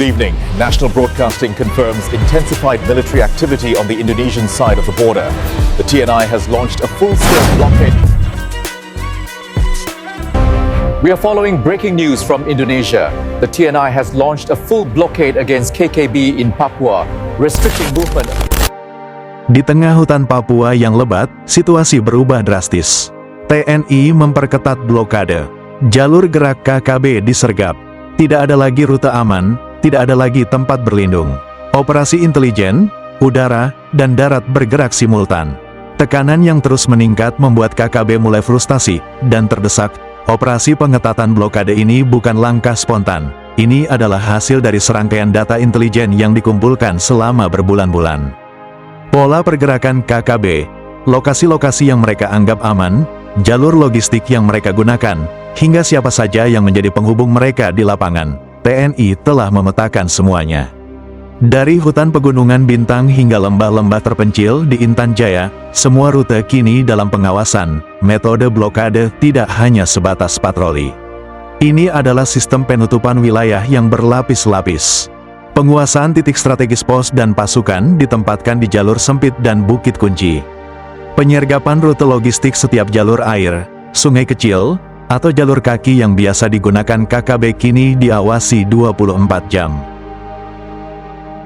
Good evening. National Broadcasting confirms intensified military activity on the Indonesian side of the border. The TNI has launched a full-scale blockade. We are following breaking news from Indonesia. The TNI has launched a full blockade against KKB in Papua, restricting movement. Di tengah hutan Papua yang lebat, situasi berubah drastis. TNI memperketat blokade. Jalur gerak KKB disergap. Tidak ada lagi rute aman, tidak ada lagi tempat berlindung. Operasi intelijen, udara, dan darat bergerak simultan. Tekanan yang terus meningkat membuat KKB mulai frustasi dan terdesak. Operasi pengetatan blokade ini bukan langkah spontan. Ini adalah hasil dari serangkaian data intelijen yang dikumpulkan selama berbulan-bulan. Pola pergerakan KKB, lokasi-lokasi yang mereka anggap aman, jalur logistik yang mereka gunakan, hingga siapa saja yang menjadi penghubung mereka di lapangan, TNI telah memetakan semuanya. Dari hutan pegunungan bintang hingga lembah-lembah terpencil di Intan Jaya, semua rute kini dalam pengawasan. Metode blokade tidak hanya sebatas patroli. Ini adalah sistem penutupan wilayah yang berlapis-lapis. Penguasaan titik strategis pos dan pasukan ditempatkan di jalur sempit dan bukit kunci. Penyergapan rute logistik setiap jalur air, sungai kecil, atau jalur kaki yang biasa digunakan KKB kini diawasi 24 jam.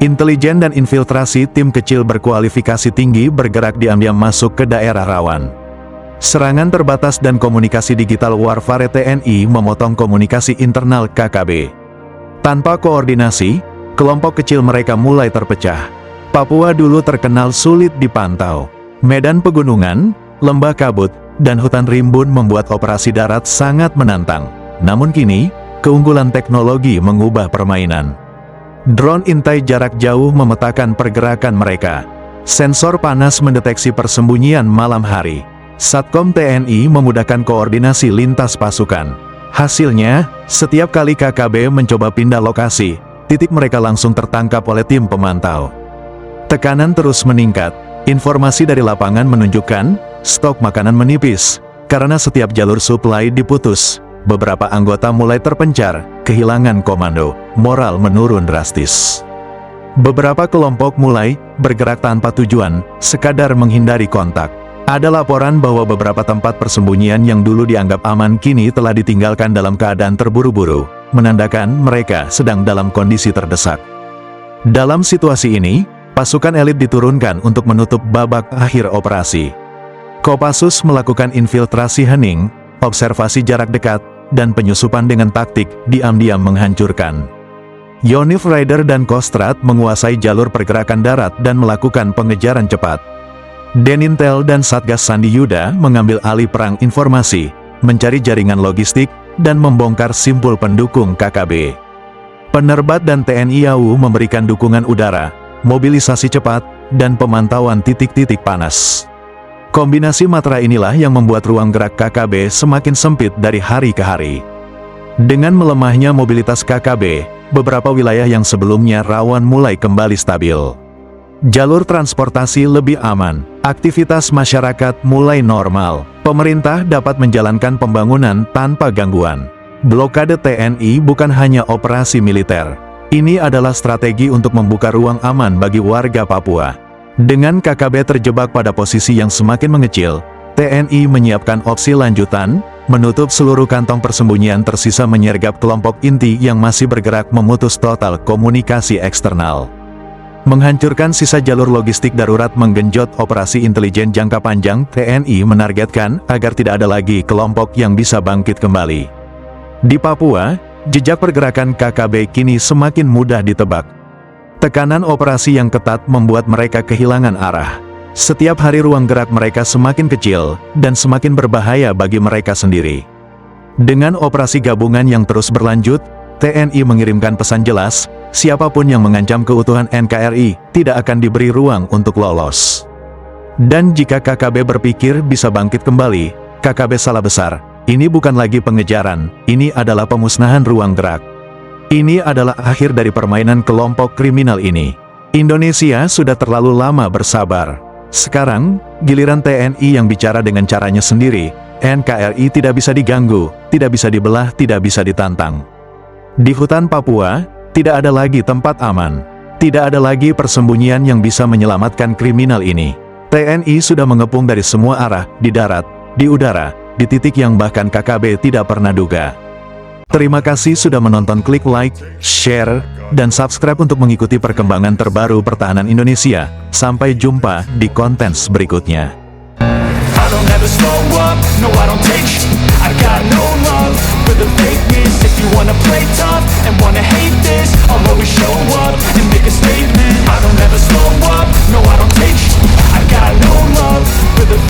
Intelijen dan infiltrasi tim kecil berkualifikasi tinggi bergerak diam-diam masuk ke daerah rawan. Serangan terbatas dan komunikasi digital warfare TNI memotong komunikasi internal KKB. Tanpa koordinasi, kelompok kecil mereka mulai terpecah. Papua dulu terkenal sulit dipantau. Medan pegunungan, lembah kabut, dan hutan rimbun membuat operasi darat sangat menantang. Namun kini, keunggulan teknologi mengubah permainan. Drone intai jarak jauh memetakan pergerakan mereka. Sensor panas mendeteksi persembunyian malam hari. Satkom TNI memudahkan koordinasi lintas pasukan. Hasilnya, setiap kali KKB mencoba pindah lokasi, titik mereka langsung tertangkap oleh tim pemantau. Tekanan terus meningkat. Informasi dari lapangan menunjukkan stok makanan menipis. Karena setiap jalur suplai diputus, beberapa anggota mulai terpencar, kehilangan komando, moral menurun drastis. Beberapa kelompok mulai bergerak tanpa tujuan, sekadar menghindari kontak. Ada laporan bahwa beberapa tempat persembunyian yang dulu dianggap aman kini telah ditinggalkan dalam keadaan terburu-buru, menandakan mereka sedang dalam kondisi terdesak. Dalam situasi ini, pasukan elit diturunkan untuk menutup babak akhir operasi. Kopassus melakukan infiltrasi hening, observasi jarak dekat, dan penyusupan dengan taktik diam-diam menghancurkan. Yonif Rider dan Kostrad menguasai jalur pergerakan darat dan melakukan pengejaran cepat. Denintel dan Satgas Sandi Yuda mengambil alih perang informasi, mencari jaringan logistik, dan membongkar simpul pendukung KKB. Penerbat dan TNI AU memberikan dukungan udara, mobilisasi cepat, dan pemantauan titik-titik panas. Kombinasi matra inilah yang membuat ruang gerak KKB semakin sempit dari hari ke hari. Dengan melemahnya mobilitas KKB, beberapa wilayah yang sebelumnya rawan mulai kembali stabil. Jalur transportasi lebih aman, aktivitas masyarakat mulai normal, pemerintah dapat menjalankan pembangunan tanpa gangguan. Blokade TNI bukan hanya operasi militer. Ini adalah strategi untuk membuka ruang aman bagi warga Papua. Dengan KKB terjebak pada posisi yang semakin mengecil, TNI menyiapkan opsi lanjutan, menutup seluruh kantong persembunyian tersisa menyergap kelompok inti yang masih bergerak memutus total komunikasi eksternal. Menghancurkan sisa jalur logistik darurat menggenjot operasi intelijen jangka panjang. TNI menargetkan agar tidak ada lagi kelompok yang bisa bangkit kembali. Di Papua, jejak pergerakan KKB kini semakin mudah ditebak. Tekanan operasi yang ketat membuat mereka kehilangan arah. Setiap hari ruang gerak mereka semakin kecil, dan semakin berbahaya bagi mereka sendiri. Dengan operasi gabungan yang terus berlanjut, TNI mengirimkan pesan jelas, siapapun yang mengancam keutuhan NKRI, tidak akan diberi ruang untuk lolos. Dan jika KKB berpikir bisa bangkit kembali, KKB salah besar. Ini bukan lagi pengejaran, ini adalah pemusnahan ruang gerak. Ini adalah akhir dari permainan kelompok kriminal ini. Indonesia sudah terlalu lama bersabar. Sekarang, giliran TNI yang bicara dengan caranya sendiri. NKRI tidak bisa diganggu, tidak bisa dibelah, tidak bisa ditantang. Di hutan Papua, Tidak ada lagi tempat aman. Tidak ada lagi persembunyian yang bisa menyelamatkan kriminal ini. TNI sudah mengepung dari semua arah, di darat, di udara, di titik yang bahkan KKB tidak pernah duga. Terima kasih sudah menonton. Klik like, share, dan subscribe untuk mengikuti perkembangan terbaru pertahanan Indonesia. Sampai jumpa di konten berikutnya. I don't ever slow up, no I don't take sh- I got no love for the fakeness. If you